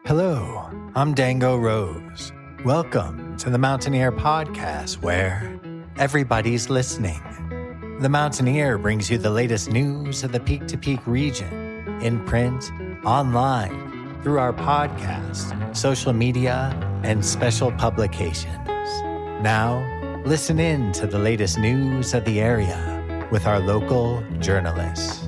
Hello, I'm Dango Rose. Welcome to the Mountaineer Podcast, where everybody's listening. The Mountaineer brings you the latest news of the Peak-to-Peak region, in print, online, through our podcast, social media, and special publications. Now, listen in to the latest news of the area with our local journalists.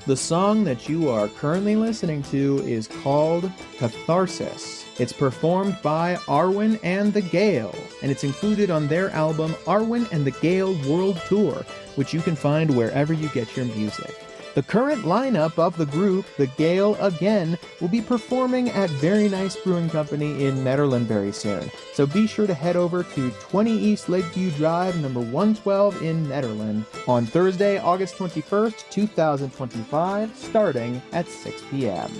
The song that you are currently listening to is called Catharsis. It's performed by Arwen and the Gale, and it's included on their album Arwen and the Gale World Tour, which you can find wherever you get your music. The current lineup of the group, the Gale Again, will be performing at Very Nice Brewing Company in Nederland very soon. So be sure to head over to 20 East Lakeview Drive, number 112 in Nederland, on Thursday, August 21st, 2025, starting at 6 p.m.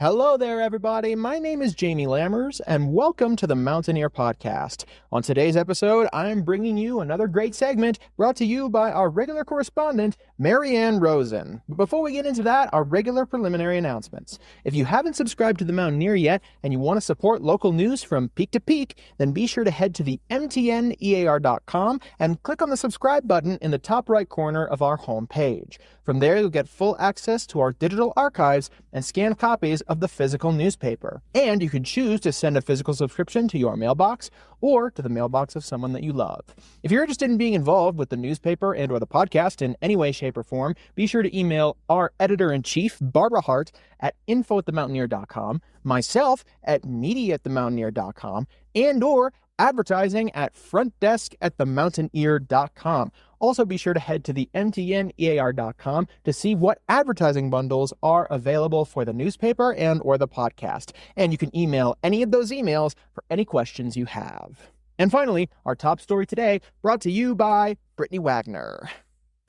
Hello there, everybody. My name is Jamie Lammers, and welcome to the Mountaineer Podcast. On today's episode, I'm bringing you another great segment brought to you by our regular correspondent, Maryann Rosen. But before we get into that, our regular preliminary announcements. If you haven't subscribed to the Mountaineer yet, and you want to support local news from peak to peak, then be sure to head to the mtnear.com and click on the subscribe button in the top right corner of our homepage. From there, you'll get full access to our digital archives and scanned copies of the physical newspaper. And you can choose to send a physical subscription to your mailbox or to the mailbox of someone that you love. If you're interested in being involved with the newspaper and or the podcast in any way, shape, or form, be sure to email our editor-in-chief, Barbara Hardt, at info@themountaineer.com, myself at media@themountaineer.com, and or advertising at frontdesk@themountaineer.com. Also, be sure to head to the mtnear.com to see what advertising bundles are available for the newspaper and or the podcast. And you can email any of those emails for any questions you have. And finally, our top story today, brought to you by Brittany Wagner.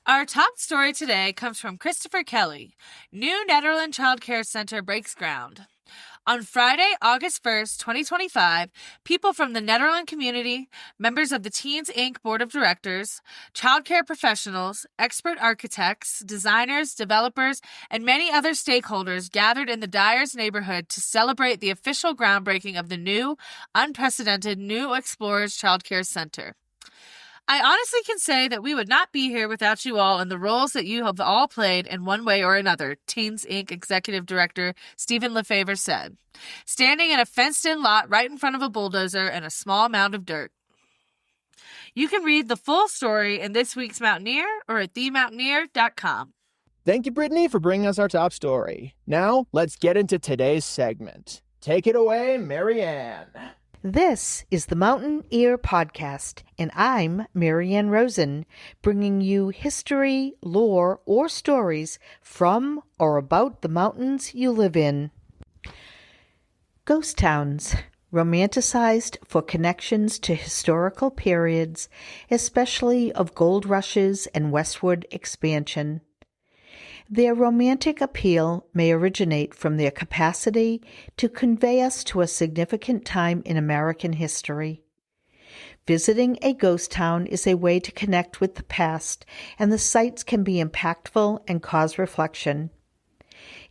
Our top story today comes from Christopher Kelly. New Nederland Child Care Center breaks ground. On Friday, August 1st, 2025, people from the Nederland community, members of the Teens Inc. Board of Directors, childcare professionals, expert architects, designers, developers, and many other stakeholders gathered in the Dyers neighborhood to celebrate the official groundbreaking of the new, unprecedented New Explorers Childcare Center. I honestly can say that we would not be here without you all and the roles that you have all played in one way or another, Teens Inc. Executive Director Stephen Lefevre said, standing in a fenced-in lot right in front of a bulldozer and a small mound of dirt. You can read the full story in this week's Mountaineer or at themountaineer.com. Thank you, Brittany, for bringing us our top story. Now, let's get into today's segment. Take it away, Maryann. This is the Mountaineer Podcast, and I'm Maryann Rosen, bringing you history, lore, or stories from or about the mountains you live in. Ghost towns, romanticized for connections to historical periods, especially of gold rushes and westward expansion. Their romantic appeal may originate from their capacity to convey us to a significant time in American history. Visiting a ghost town is a way to connect with the past, and the sites can be impactful and cause reflection.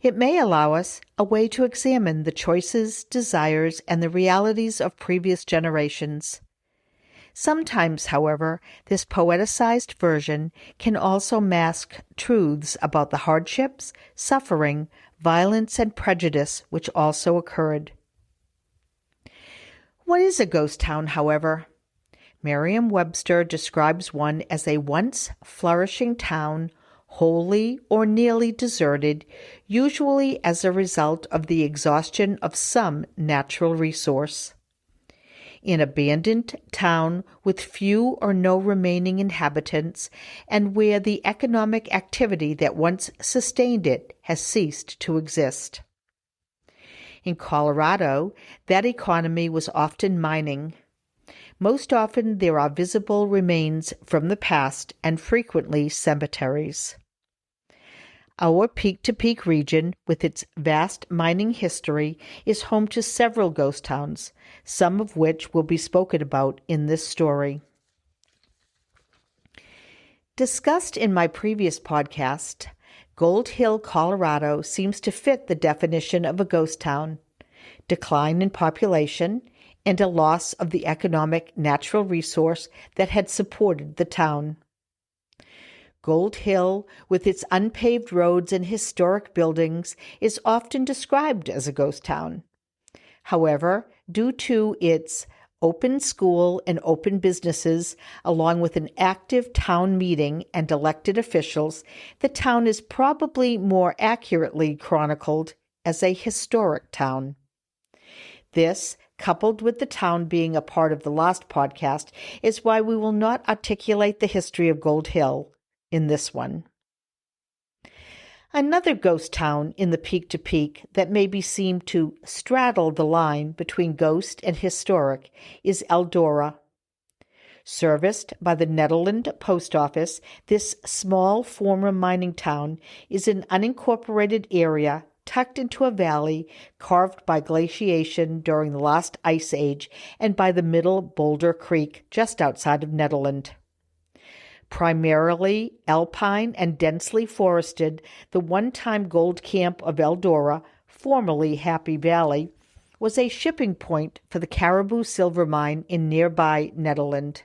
It may allow us a way to examine the choices, desires, and the realities of previous generations. Sometimes, however, this poeticized version can also mask truths about the hardships, suffering, violence, and prejudice which also occurred. What is a ghost town, however? Merriam-Webster describes one as a once flourishing town, wholly or nearly deserted, usually as a result of the exhaustion of some natural resource. An abandoned town with few or no remaining inhabitants, and where the economic activity that once sustained it has ceased to exist. In Colorado, that economy was often mining. Most often there are visible remains from the past and frequently cemeteries. Our Peak-to-Peak region, with its vast mining history, is home to several ghost towns, some of which will be spoken about in this story. Discussed in my previous podcast, Gold Hill, Colorado seems to fit the definition of a ghost town: decline in population and a loss of the economic natural resource that had supported the town. Gold Hill, with its unpaved roads and historic buildings, is often described as a ghost town. However, due to its open school and open businesses, along with an active town meeting and elected officials, the town is probably more accurately chronicled as a historic town. This, coupled with the town being a part of the last podcast, is why we will not articulate the history of Gold Hill in this one. Another ghost town in the Peak-to-Peak that may be seen to straddle the line between ghost and historic is Eldora. Serviced by the Netherland Post Office, this small former mining town is an unincorporated area tucked into a valley carved by glaciation during the last ice age and by the Middle Boulder Creek just outside of Netherland. Primarily alpine and densely forested, the one-time gold camp of Eldora, formerly Happy Valley, was a shipping point for the Caribou Silver Mine in nearby Netherland.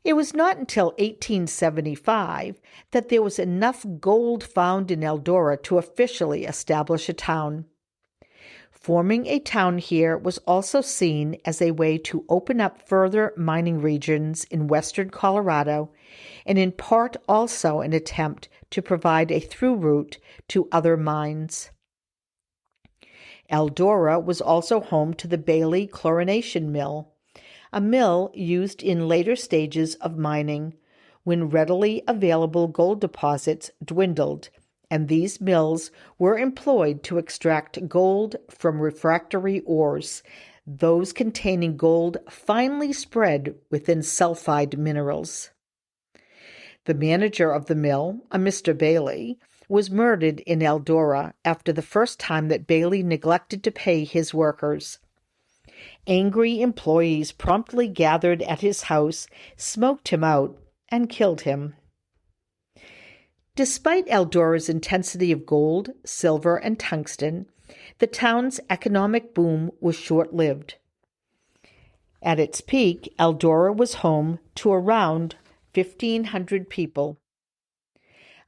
It was not until 1875 that there was enough gold found in Eldora to officially establish a town. Forming a town here was also seen as a way to open up further mining regions in western Colorado, and in part also an attempt to provide a through route to other mines. Eldora was also home to the Bailey Chlorination Mill, a mill used in later stages of mining, when readily available gold deposits dwindled, and these mills were employed to extract gold from refractory ores, those containing gold finely spread within sulfide minerals. The manager of the mill, a Mr. Bailey, was murdered in Eldora after the first time that Bailey neglected to pay his workers. Angry employees promptly gathered at his house, smoked him out, and killed him. Despite Eldora's intensity of gold, silver, and tungsten, the town's economic boom was short-lived. At its peak, Eldora was home to around 1,500 people.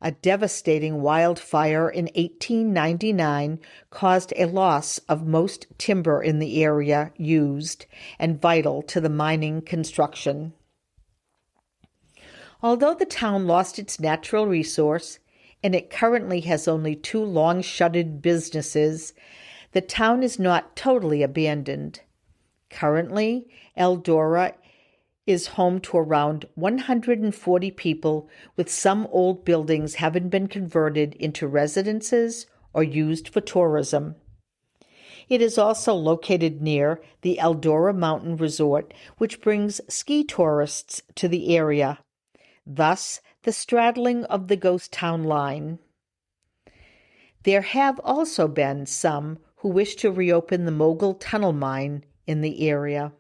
A devastating wildfire in 1899 caused a loss of most timber in the area used and vital to the mining construction. Although the town lost its natural resource, and it currently has only 2 long-shuttered businesses, the town is not totally abandoned. Currently, Eldora is home to around 140 people, with some old buildings having been converted into residences or used for tourism. It is also located near the Eldora Mountain Resort, which brings ski tourists to the area. Thus, the straddling of the ghost town line. There have also been some who wish to reopen the Mogul Tunnel Mine in the area.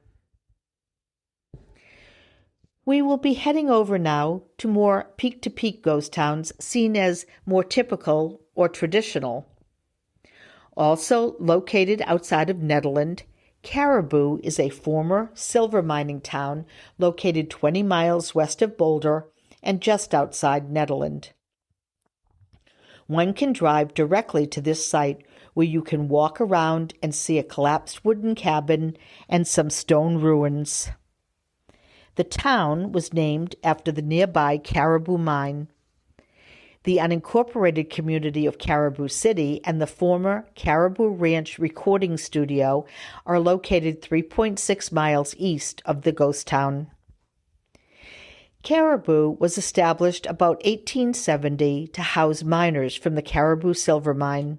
We will be heading over now to more peak-to-peak ghost towns seen as more typical or traditional. Also located outside of Netherland, Caribou is a former silver mining town located 20 miles west of Boulder and just outside Nederland. One can drive directly to this site where you can walk around and see a collapsed wooden cabin and some stone ruins. The town was named after the nearby Caribou mine. The unincorporated community of Caribou City and the former Caribou Ranch recording studio are located 3.6 miles east of the ghost town. Caribou was established about 1870 to house miners from the Caribou Silver Mine.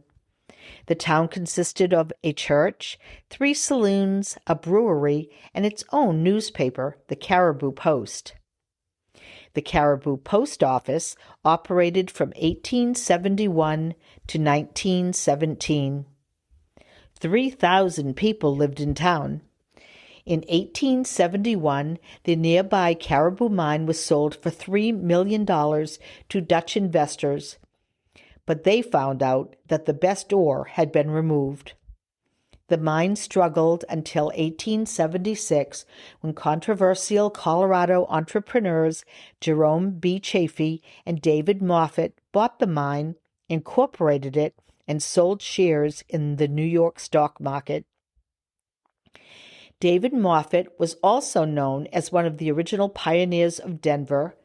The town consisted of a church, 3 saloons, a brewery, and its own newspaper, the Caribou Post. The Caribou Post Office operated from 1871 to 1917. 3,000 people lived in town. In 1871, the nearby Caribou mine was sold for $3 million to Dutch investors, but they found out that the best ore had been removed. The mine struggled until 1876, when controversial Colorado entrepreneurs Jerome B. Chaffee and David Moffett bought the mine, incorporated it, and sold shares in the New York stock market. David Moffett was also known as one of the original pioneers of Denver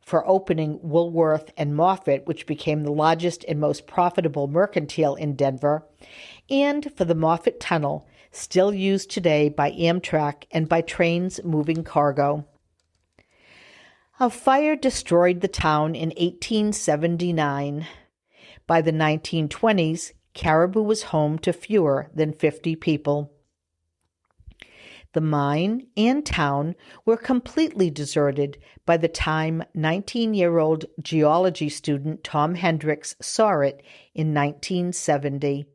for opening Woolworth and Moffett, which became the largest and most profitable mercantile in Denver, and for the Moffett Tunnel, still used today by Amtrak and by trains moving cargo. A fire destroyed the town in 1879. By the 1920s, Caribou was home to fewer than 50 people. The mine and town were completely deserted by the time 19-year-old geology student Tom Hendricks saw it in 1970.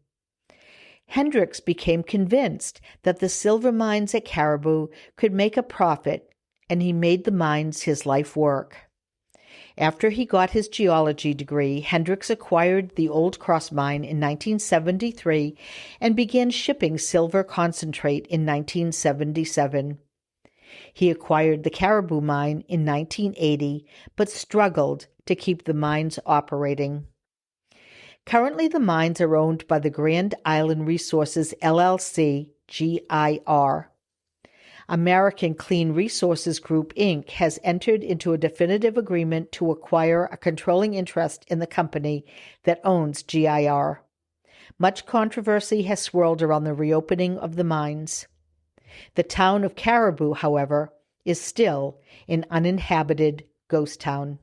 Hendricks became convinced that the silver mines at Caribou could make a profit, and he made the mines his life work. After he got his geology degree, Hendricks acquired the Old Cross mine in 1973 and began shipping silver concentrate in 1977. He acquired the Caribou mine in 1980, but struggled to keep the mines operating. Currently, the mines are owned by the Grand Island Resources LLC, GIR. American Clean Resources Group, Inc. has entered into a definitive agreement to acquire a controlling interest in the company that owns GIR. Much controversy has swirled around the reopening of the mines. The town of Caribou, however, is still an uninhabited ghost town.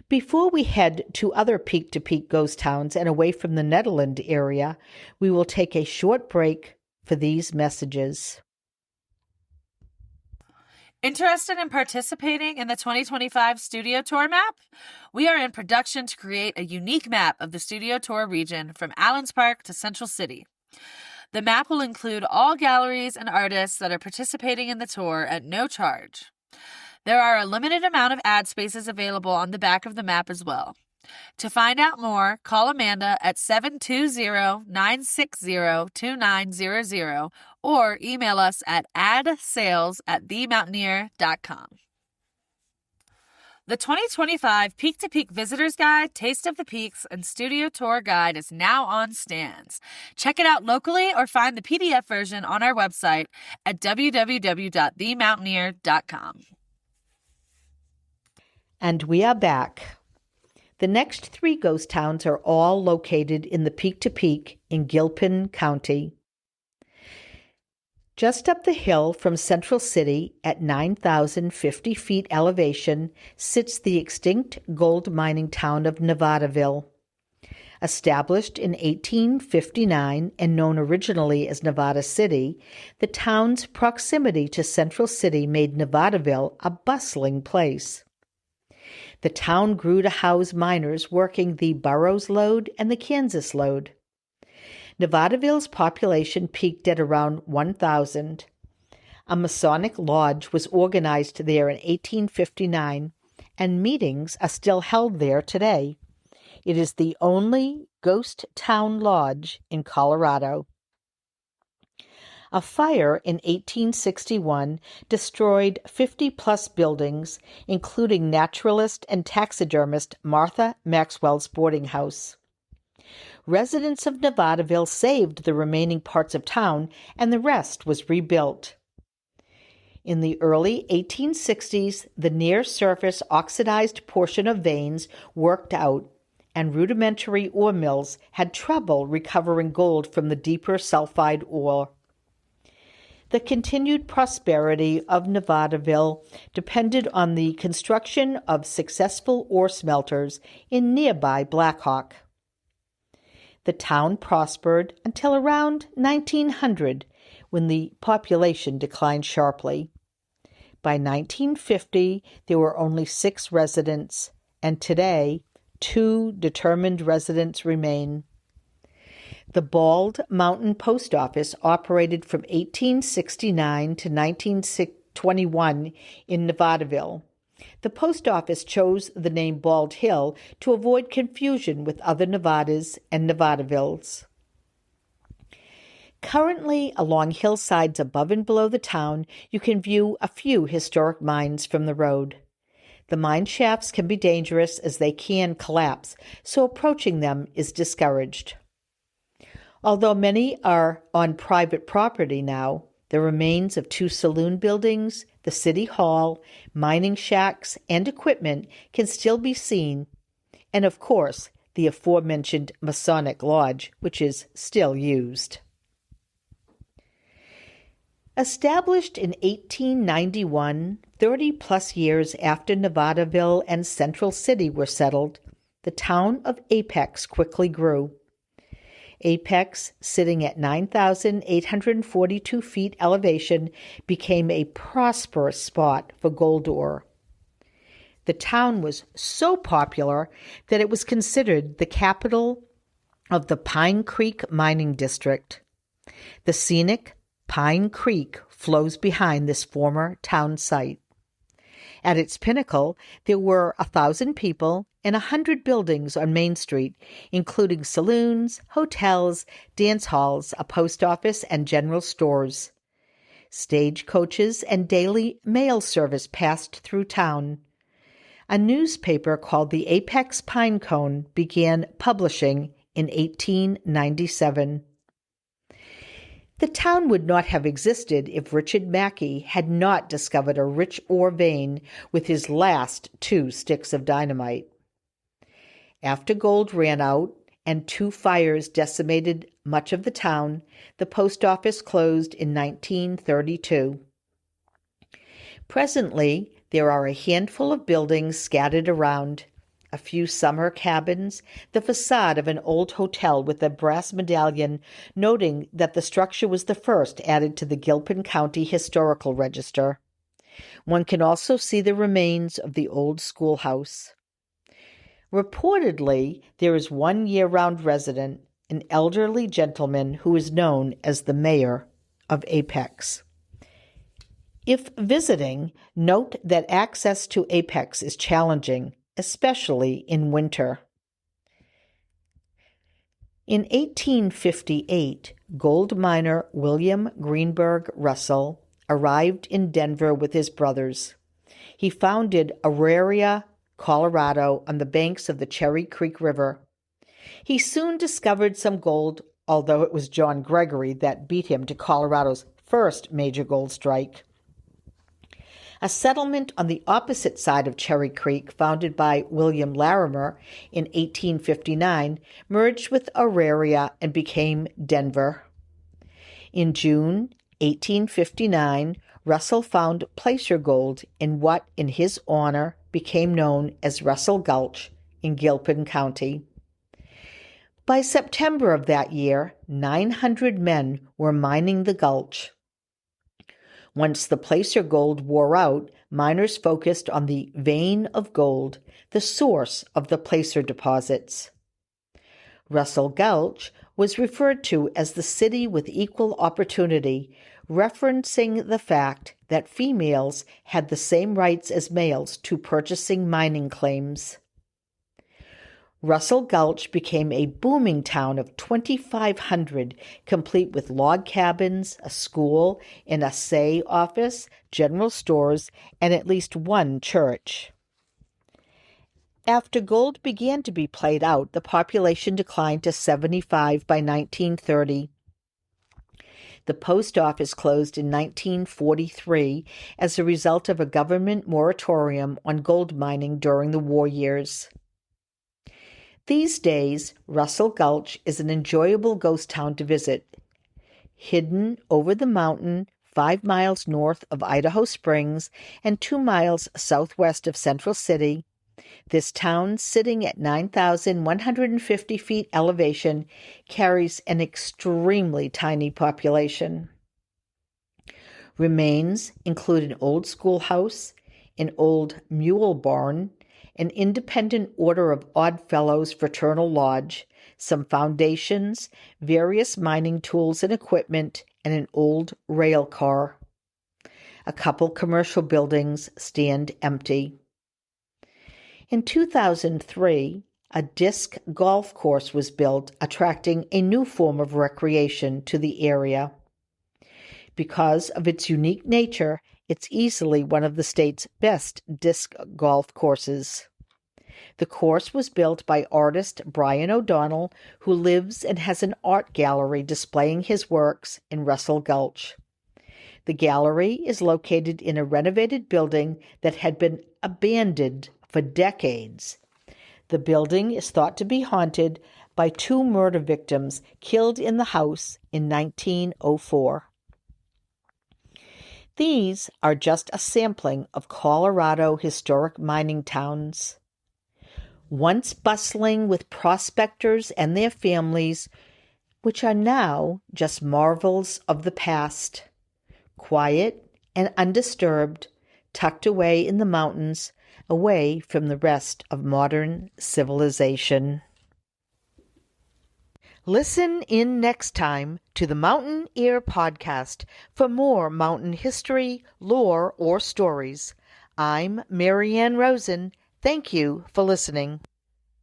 Before we head to other peak-to-peak ghost towns and away from the Nederland area, we will take a short break for these messages. Interested in participating in the 2025 Studio Tour map? We are in production to create a unique map of the Studio Tour region from Allens Park to Central City. The map will include all galleries and artists that are participating in the tour at no charge. There are a limited amount of ad spaces available on the back of the map as well. To find out more, call Amanda at 720-960-2900 or email us at adsales@themountaineer.com. The 2025 Peak to Peak Visitors Guide, Taste of the Peaks, and Studio Tour Guide is now on stands. Check it out locally or find the PDF version on our website at www.themountaineer.com. And we are back. The next 3 ghost towns are all located in the Peak to Peak in Gilpin County. Just up the hill from Central City at 9,050 feet elevation sits the extinct gold mining town of Nevadaville. Established in 1859 and known originally as Nevada City, the town's proximity to Central City made Nevadaville a bustling place. The town grew to house miners working the Burroughs Lode and the Kansas Lode. Nevadaville's population peaked at around 1,000. A Masonic lodge was organized there in 1859, and meetings are still held there today. It is the only ghost town lodge in Colorado. A fire in 1861 destroyed 50-plus buildings, including naturalist and taxidermist Martha Maxwell's boarding house. Residents of Nevadaville saved the remaining parts of town, and the rest was rebuilt. In the early 1860s, the near-surface oxidized portion of veins worked out, and rudimentary ore mills had trouble recovering gold from the deeper sulfide ore. The continued prosperity of Nevadaville depended on the construction of successful ore smelters in nearby Blackhawk. The town prospered until around 1900, when the population declined sharply. By 1950, there were only 6 residents, and today, 2 determined residents remain. The Bald Mountain Post Office operated from 1869 to 1921 in Nevadaville. The post office chose the name Bald Hill to avoid confusion with other Nevadas and Nevadavilles. Currently, along hillsides above and below the town, you can view a few historic mines from the road. The mine shafts can be dangerous as they can collapse, so approaching them is discouraged. Although many are on private property now, the remains of 2 saloon buildings, the city hall, mining shacks, and equipment can still be seen, and of course, the aforementioned Masonic Lodge, which is still used. Established in 1891, 30-plus years after Nevadaville and Central City were settled, the town of Apex quickly grew. Apex, sitting at 9,842 feet elevation, became a prosperous spot for gold ore. The town was so popular that it was considered the capital of the Pine Creek Mining District. The scenic Pine Creek flows behind this former town site. At its pinnacle, there were 1,000 people and 100 buildings on Main Street, including saloons, hotels, dance halls, a post office, and general stores. Stagecoaches and daily mail service passed through town. A newspaper called the Apex Pinecone began publishing in 1897. The town would not have existed if Richard Mackey had not discovered a rich ore vein with his last 2 sticks of dynamite. After gold ran out and 2 fires decimated much of the town, the post office closed in 1932. Presently, there are a handful of buildings scattered around. A few summer cabins, the facade of an old hotel with a brass medallion noting that the structure was the first added to the Gilpin County Historical Register. One can also see the remains of the old schoolhouse. Reportedly, there is one year-round resident, an elderly gentleman who is known as the mayor of Apex. If visiting, note that access to Apex is challenging, especially in winter. In 1858, gold miner William Greenberg Russell arrived in Denver with his brothers. He founded Auraria, Colorado, on the banks of the Cherry Creek River. He soon discovered some gold, although it was John Gregory that beat him to Colorado's first major gold strike. A settlement on the opposite side of Cherry Creek, founded by William Larimer in 1859, merged with Auraria and became Denver. In June 1859, Russell found placer gold in what, in his honor, became known as Russell Gulch in Gilpin County. By September of that year, 900 men were mining the gulch. Once the placer gold wore out, miners focused on the vein of gold, the source of the placer deposits. Russell Gulch was referred to as the city with equal opportunity, referencing the fact that females had the same rights as males to purchasing mining claims. Russell Gulch became a booming town of 2,500, complete with log cabins, a school, an assay office, general stores, and at least one church. After gold began to be played out, the population declined to 75 by 1930. The post office closed in 1943 as a result of a government moratorium on gold mining during the war years. These days, Russell Gulch is an enjoyable ghost town to visit. Hidden over the mountain 5 miles north of Idaho Springs and 2 miles southwest of Central City, this town, sitting at 9,150 feet elevation, carries an extremely tiny population. Remains include an old schoolhouse, an old mule barn, an Independent Order of Odd Fellows fraternal lodge, some foundations, various mining tools and equipment, and an old rail car. A couple commercial buildings stand empty. In 2003, a disc golf course was built, attracting a new form of recreation to the area. Because of its unique nature, it's easily one of the state's best disc golf courses. The course was built by artist Brian O'Donnell, who lives and has an art gallery displaying his works in Russell Gulch. The gallery is located in a renovated building that had been abandoned for decades. The building is thought to be haunted by 2 murder victims killed in the house in 1904. These are just a sampling of Colorado historic mining towns. Once bustling with prospectors and their families, which are now just marvels of the past, quiet and undisturbed, tucked away in the mountains, away from the rest of modern civilization. Listen in next time to the Mountain Ear Podcast for more mountain history, lore, or stories. I'm Maryann Rosen. Thank you for listening.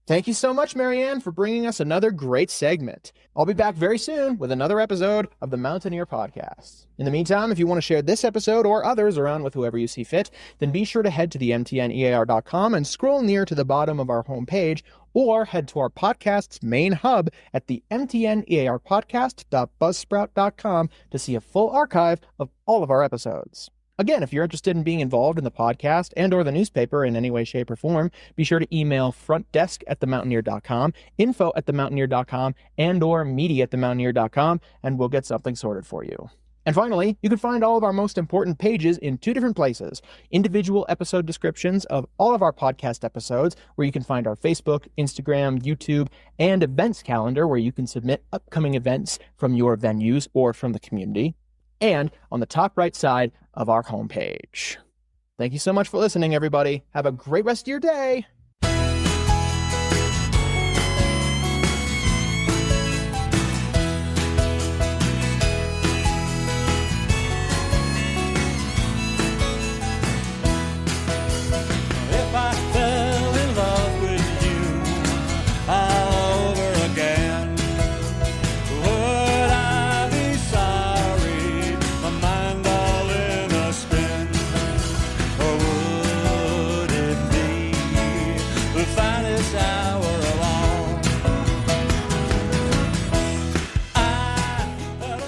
Thank you so much, Maryann, for bringing us another great segment. I'll be back very soon with another episode of the Mountaineer Podcast. In the meantime, if you want to share this episode or others around with whoever you see fit, then be sure to head to the mtnear.com and scroll near to the bottom of our homepage, or head to our podcast's main hub at the mtnearpodcast.buzzsprout.com to see a full archive of all of our episodes. Again, if you're interested in being involved in the podcast and or the newspaper in any way, shape, or form, be sure to email frontdesk@themountaineer.com, info@themountaineer.com, and or media@themountaineer.com, and we'll get something sorted for you. And finally, you can find all of our most important pages in 2 different places: individual episode descriptions of all of our podcast episodes, where you can find our Facebook, Instagram, YouTube, and events calendar, where you can submit upcoming events from your venues or from the community, and on the top right side of our homepage. Thank you so much for listening, everybody. Have a great rest of your day. If I fell in love with you all over again, would I be sorry? My mind all in a spin. Or would it be the finest hour of all? I don't know.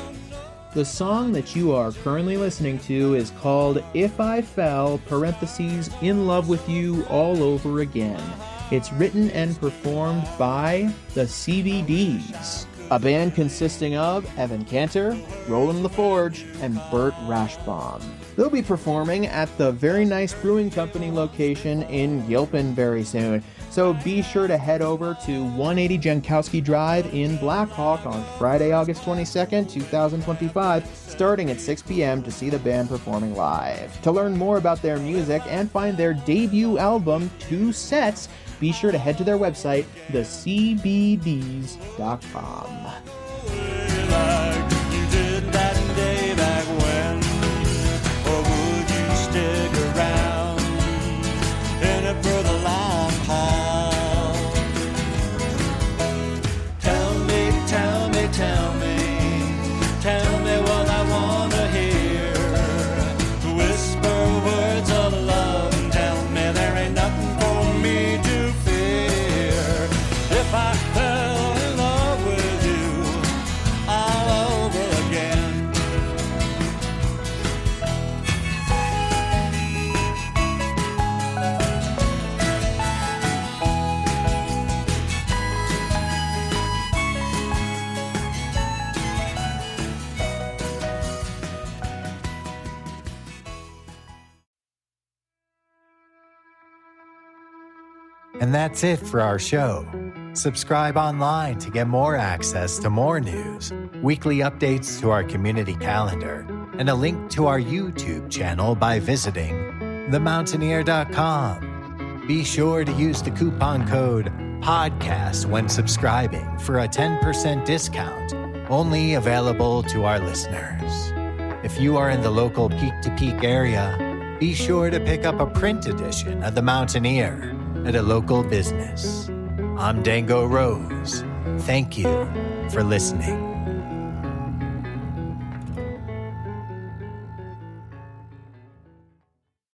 The song that you are currently listening to is called If I Fell, parentheses, in Love with You All Over Again. It's written and performed by the CBDs, a band consisting of Evan Cantor, Roland LaForge, and Bert Rashbaum. They'll be performing at the Very Nice Brewing Company location in Gilpin very soon, so be sure to head over to 180 Jankowski Drive in Blackhawk on Friday, August 22nd, 2025, starting at 6 p.m. to see the band performing live. To learn more about their music and find their debut album, 2 Sets, be sure to head to their website, thecbds.com. Like you did that day back when, or would you stick around in it for the long haul? if I fell in love with you all over again. And that's it for our show. Subscribe online to get more access to more news, weekly updates to our community calendar, and a link to our YouTube channel by visiting themountaineer.com. Be sure to use the coupon code PODCAST when subscribing for a 10% discount, only available to our listeners. If you are in the local Peak to Peak area, be sure to pick up a print edition of The Mountaineer at a local business. I'm Dango Rose. Thank you for listening.